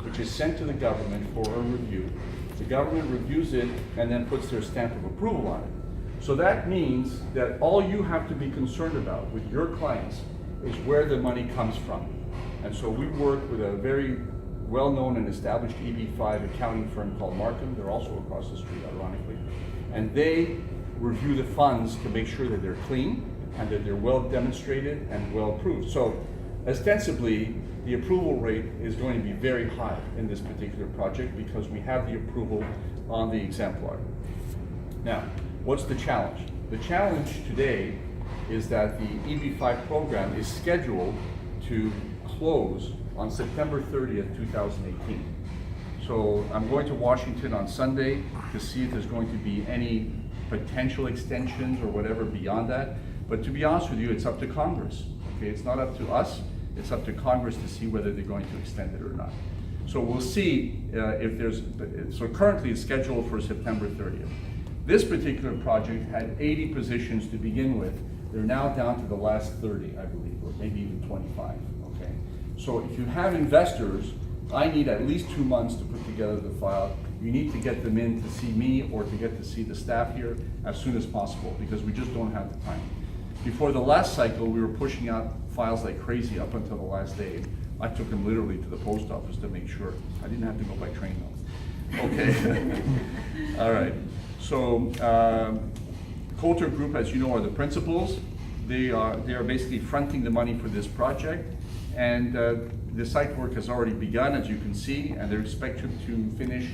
which is sent to the government for a review. The government reviews it and then puts their stamp of approval on it. So that means that all you have to be concerned about with your clients is where the money comes from. And so we work with a very well-known and established EB5 accounting firm called Markham. They're also across the street, ironically. And they review the funds to make sure that they're clean and that they're well demonstrated and well approved. So ostensibly, the approval rate is going to be very high in this particular project because we have the approval on the exemplar. Now, what's the challenge? The challenge today is that the EB5 program is scheduled to close on September 30th, 2018. So I'm going to Washington on Sunday to see if there's going to be any potential extensions or whatever beyond that. But to be honest with you, it's up to Congress. Okay, it's not up to us. It's up to Congress to see whether they're going to extend it or not. So we'll see if there's, so currently it's scheduled for September 30th. This particular project had 80 positions to begin with. They're now down to the last 30, I believe, or maybe even 25, okay? So if you have investors, I need at least 2 months to put together the file. You need to get them in to see me or to get to see the staff here as soon as possible because we just don't have the time. Before the last cycle, we were pushing out files like crazy up until the last day. I took them literally to the post office to make sure. I didn't have to go by train though. Okay. All right. So Coulter Group, as you know, are the principals. They are basically fronting the money for this project. And the site work has already begun, as you can see, and they're expected to finish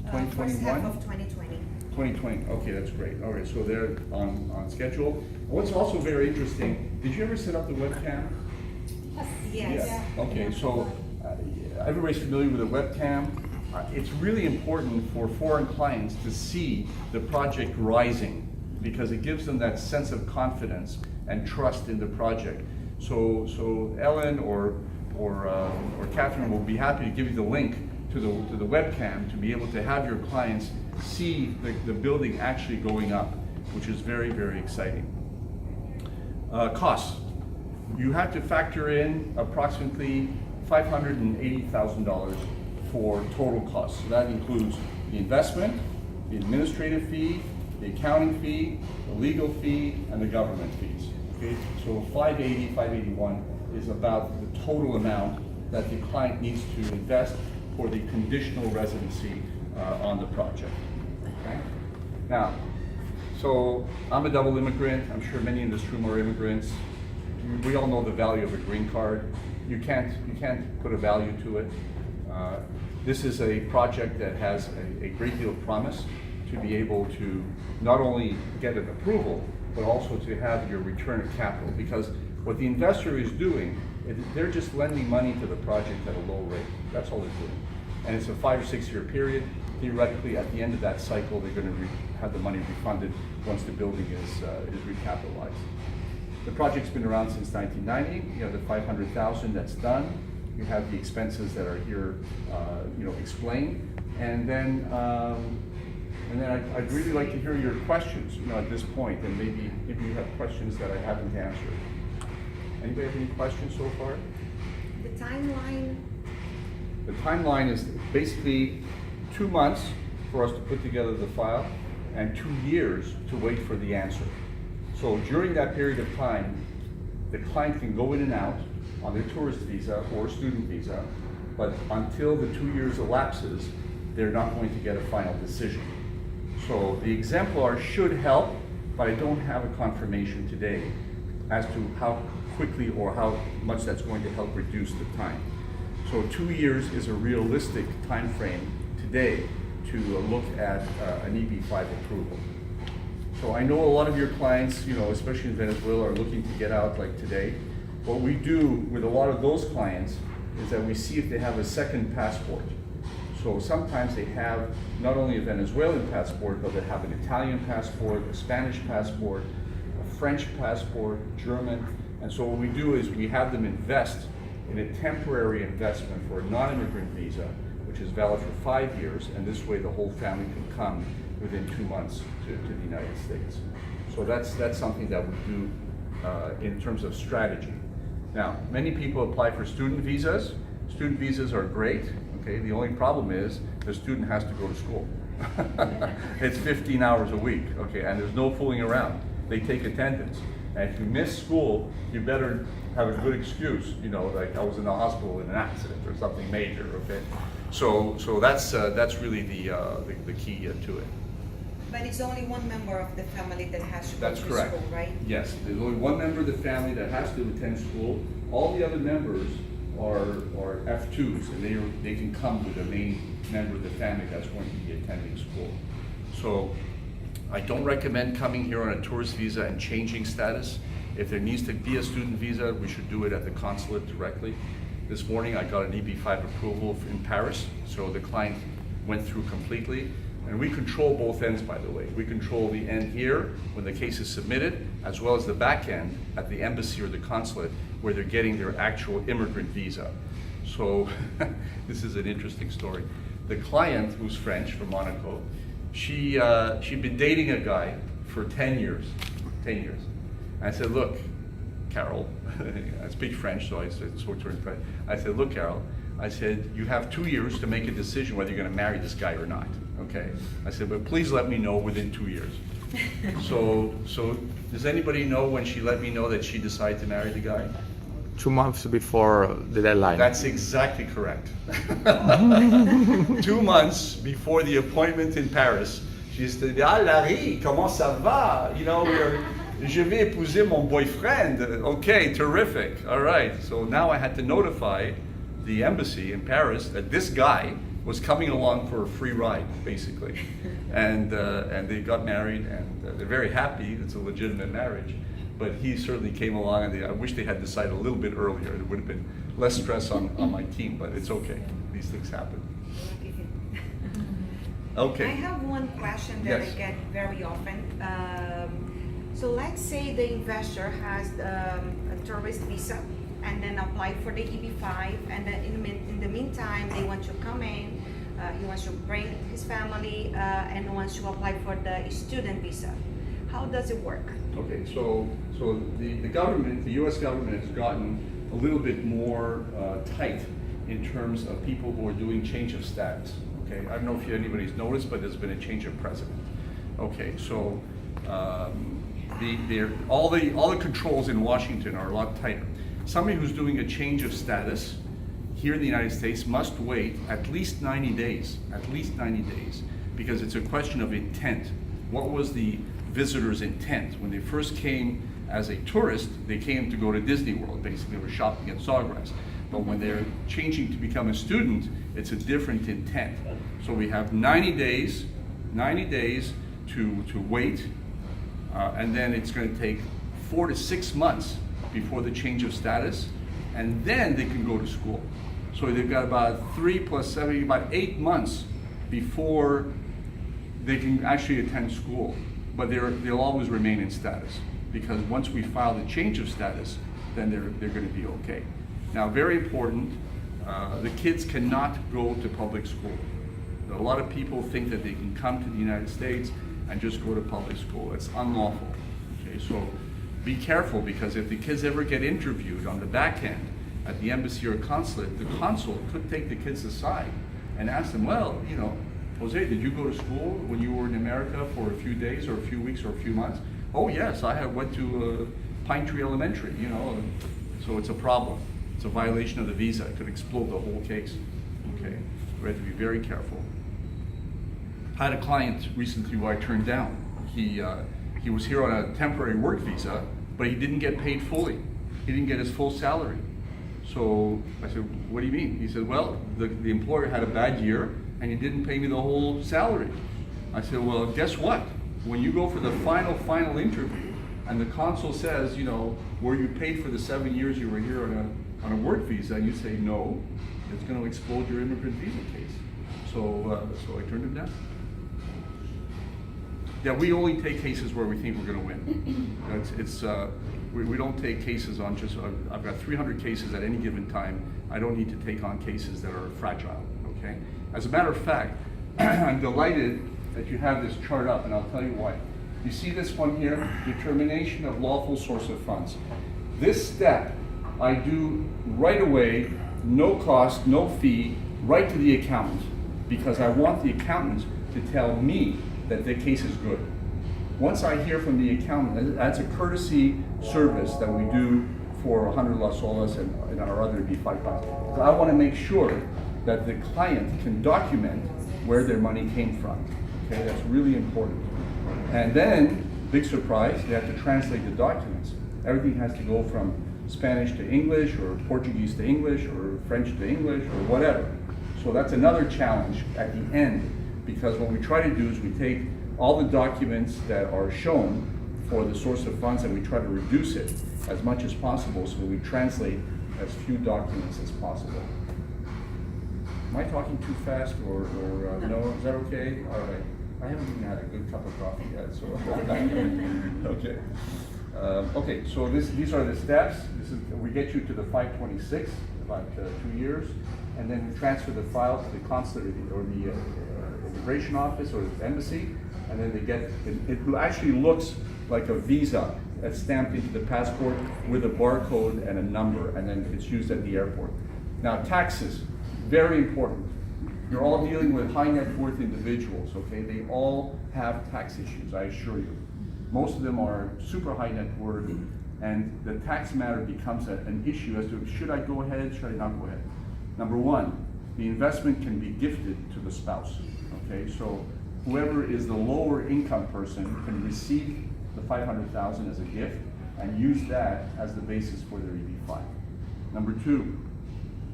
2021? First half of 2020. 2020, okay, that's great. All right, so they're on schedule. What's also very interesting, did you ever set up the webcam? Yes. Yeah. Okay, so everybody's familiar with a webcam. It's really important for foreign clients to see the project rising because it gives them that sense of confidence and trust in the project. So Ellen or Catherine will be happy to give you the link to the webcam to be able to have your clients see the building actually going up, which is very, very exciting. Costs. You have to factor in approximately $580,000 for total costs. So that includes the investment, the administrative fee, the accounting fee, the legal fee, and the government fees. Okay? So 580, 581 is about the total amount that the client needs to invest for the conditional residency on the project. Okay? Now, so I'm a double immigrant. I'm sure many in this room are immigrants. We all know the value of a green card. You can't put a value to it. This is a project that has a great deal of promise to be able to not only get an approval, but also to have your return of capital. Because what the investor is doing, they're just lending money to the project at a low rate. That's all they're doing. And it's a 5 or 6 year period. Theoretically, at the end of that cycle, they're going to have the money refunded once the building is recapitalized. The project's been around since 1990. You have the 500,000 that's done. You have the expenses that are here, explained, and then I'd really like to hear your questions, at this point, and maybe you have questions that I haven't answered. Anybody have any questions so far? The timeline? The timeline is basically 2 months for us to put together the file, and 2 years to wait for the answer. So during that period of time, the client can go in and out on their tourist visa or student visa, but until the 2 years elapses, they're not going to get a final decision. So the exemplar should help, but I don't have a confirmation today as to how quickly or how much that's going to help reduce the time. So 2 years is a realistic time frame today to look at an EB5 approval. So I know a lot of your clients, especially in Venezuela, are looking to get out like today. What we do with a lot of those clients is that we see if they have a second passport. So sometimes they have not only a Venezuelan passport, but they have an Italian passport, a Spanish passport, a French passport, German. And so what we do is we have them invest in a temporary investment for a non-immigrant visa, which is valid for 5 years, and this way the whole family can come within 2 months to the United States. So that's something that we do in terms of strategy. Now, many people apply for student visas. Student visas are great, okay? The only problem is the student has to go to school. It's 15 hours a week, okay, and there's no fooling around. They take attendance. And if you miss school, you better have a good excuse, you know, like I was in the hospital in an accident or something major, okay? So that's really the key to it. But it's only one member of the family that has to go That's to correct. school, right? Yes, there's only one member of the family that has to attend school. All the other members are F2s, and they can come with the main member of the family that's going to be attending school. So I don't recommend coming here on a tourist visa and changing status. If there needs to be a student visa, we should do it at the consulate directly. This morning I got an EB5 approval in Paris, so the client went through completely. And we control both ends, by the way. We control the end here when the case is submitted, as well as the back end at the embassy or the consulate where they're getting their actual immigrant visa. So this is an interesting story. The client, who's French, from Monaco, she'd been dating a guy for 10 years. 10 years. I said, look, Carol, I speak French, so I said, so to her in French. I said, look, Carol, I said, you have 2 years to make a decision whether you're going to marry this guy or not. Okay. I said, but please let me know within 2 years. So does anybody know when she let me know that she decided to marry the guy? 2 months before the deadline. That's exactly correct. 2 months before the appointment in Paris, she said, ah, Larry, comment ça va? You know, je vais épouser mon boyfriend. Okay, terrific. All right. So now I had to notify the embassy in Paris that this guy was coming along for a free ride, basically. And they got married, and they're very happy. It's a legitimate marriage. But he certainly came along, and I wish they had decided a little bit earlier. It would have been less stress on my team, but it's okay. These things happen. Okay. I have one question that Yes. I get very often. So let's say the investor has a tourist visa and then apply for the EB5, and then in the meantime they want to come in, he wants to bring his family, and wants to apply for the student visa. How does it work? Okay, so the government, the U.S. government has gotten a little bit more tight in terms of people who are doing change of status. Okay, I don't know if anybody's noticed, but there's been a change of president. Okay, so all the controls in Washington are a lot tighter. Somebody who's doing a change of status here in the United States must wait at least 90 days, because it's a question of intent. What was the visitor's intent? When they first came as a tourist, they came to go to Disney World, basically, they were shopping at Sawgrass. But when they're changing to become a student, it's a different intent. So we have 90 days to wait, and then it's going to take 4 to 6 months before the change of status, and then they can go to school. So they've got about 3 plus 7, about 8 months before they can actually attend school. But they'll always remain in status, because once we file the change of status, then they're going to be okay. Now, very important, the kids cannot go to public school. A lot of people think that they can come to the United States and just go to public school. It's unlawful. Okay, so be careful, because if the kids ever get interviewed on the back end at the embassy or consulate, the consul could take the kids aside and ask them, well, you know, Jose, did you go to school when you were in America for a few days or a few weeks or a few months? Oh yes, I went to Pine Tree Elementary, you know. So it's a problem. It's a violation of the visa. It could explode the whole case. Okay, we have to be very careful. I had a client recently who I turned down. He was here on a temporary work visa, but he didn't get paid fully. He didn't get his full salary. So I said, what do you mean? He said, well, the employer had a bad year and he didn't pay me the whole salary. I said, well, guess what? When you go for the final interview and the consul says, you know, were you paid for the 7 years you were here on a work visa, and you say no, it's going to explode your immigrant visa case. So I turned him down. Yeah, we only take cases where we think we're going to win. We don't take cases on just, I've got 300 cases at any given time. I don't need to take on cases that are fragile, okay? As a matter of fact, I'm delighted that you have this chart up, and I'll tell you why. You see this one here, determination of lawful source of funds. This step I do right away, no cost, no fee, right to the accountant, because I want the accountant to tell me that the case is good. Once I hear from the accountant, that's a courtesy service that we do for 100 Las Olas and our other EB5 funds. So I want to make sure that the client can document where their money came from. Okay, that's really important. And then, big surprise, they have to translate the documents. Everything has to go from Spanish to English, or Portuguese to English, or French to English, or whatever. So that's another challenge at the end, because what we try to do is we take all the documents that are shown for the source of funds and we try to reduce it as much as possible, so we translate as few documents as possible. Am I talking too fast or no? Is that okay? All right. I haven't even had a good cup of coffee yet, so okay. Okay, so these are the steps. We get you to the 526, about 2 years, and then we transfer the file to the consulate or the immigration office or the embassy, and then they get it actually looks like a visa that's stamped into the passport with a barcode and a number, and then it's used at the airport. Now, taxes, very important. You're all dealing with high net worth individuals, okay? They all have tax issues, I assure you. Most of them are super high net worth, and the tax matter becomes an issue as to should I go ahead, should I not go ahead? Number one, the investment can be gifted to the spouse, okay? So whoever is the lower income person can receive the $500,000 as a gift and use that as the basis for their EB5. Number two,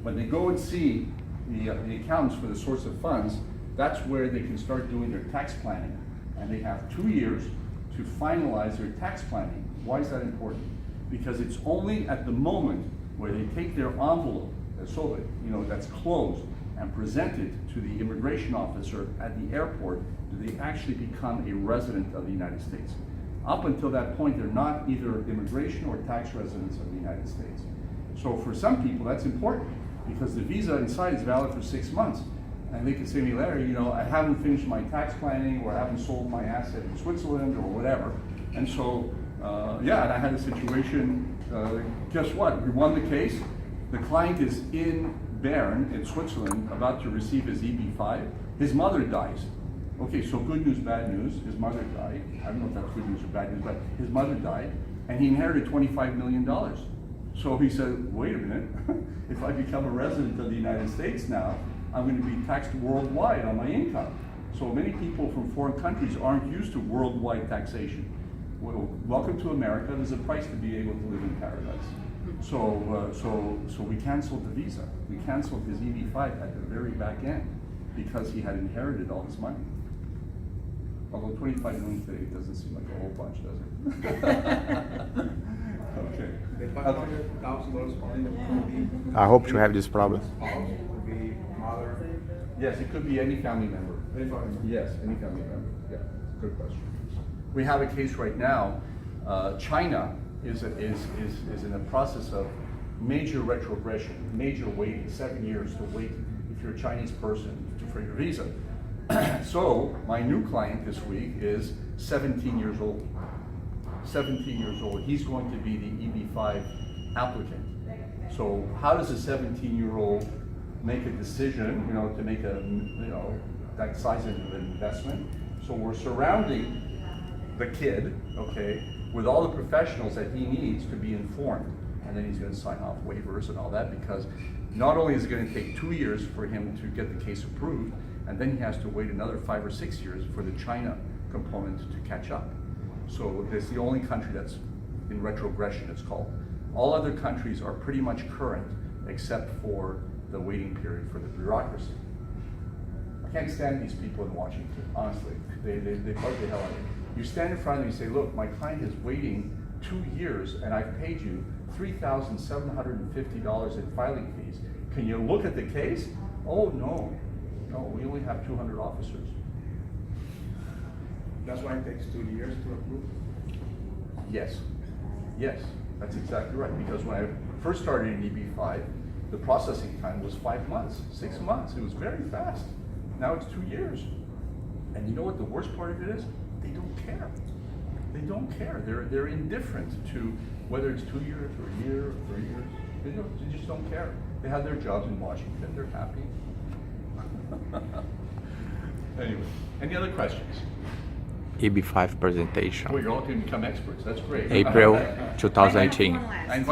when they go and see the accountants for the source of funds, that's where they can start doing their tax planning. And they have 2 years to finalize their tax planning. Why is that important? Because it's only at the moment where they take their envelope, so that's closed, and present it to the immigration officer at the airport, do they actually become a resident of the United States. Up until that point, they're not either immigration or tax residents of the United States. So for some people, that's important, because the visa inside is valid for 6 months. And they can say to me, Larry, I haven't finished my tax planning, or I haven't sold my asset in Switzerland, or whatever. And so, and I had a situation, guess what? We won the case. The client is in Bern, in Switzerland, about to receive his EB5. His mother dies. Okay, so good news, bad news. His mother died. I don't know if that's good news or bad news, but his mother died, and he inherited $25 million. So he said, wait a minute, if I become a resident of the United States now, I'm going to be taxed worldwide on my income. So many people from foreign countries aren't used to worldwide taxation. Well, welcome to America. There's a price to be able to live in paradise. So we canceled the visa. We canceled his EB5 at the very back end because he had inherited all this money. Although 25 million today doesn't seem like a whole bunch, does it? Okay. The $500,000 only I hope to have this problem. spouse, would be mother, Yes, it could be any family member. any family. Yes, any family member. Yeah, good question. We have a case right now. China is in the process of major retrogression, major waiting, 7 years to wait if you're a Chinese person for your visa. So my new client this week is 17 years old. 17 years old. He's going to be the EB5 applicant. So how does a 17-year-old make a decision, to make that size of an investment? So we're surrounding the kid, okay, with all the professionals that he needs to be informed. And then he's going to sign off waivers and all that, because not only is it going to take 2 years for him to get the case approved, and then he has to wait another 5 or 6 years for the China component to catch up. So it's the only country that's in retrogression, it's called. All other countries are pretty much current, except for the waiting period for the bureaucracy. I can't stand these people in Washington, honestly. They bug the hell out of me. You stand in front of them and you say, look, my client is waiting 2 years and I've paid you $3,750 in filing fees. Can you look at the case? Oh, no, we only have 200 officers. That's why it takes 2 years to approve. Yes, that's exactly right. Because when I first started in EB5, the processing time was 5 months, 6 months. It was very fast. Now it's 2 years. And you know what the worst part of it is? They don't care. They don't care. They're indifferent to whether it's 2 years or a year or 3 years. They just don't care. They have their jobs in Washington. They're happy. Anyway, any other questions? EB5 presentation. Well, you're all going to become experts. That's great. April I have 2018. one last. I invite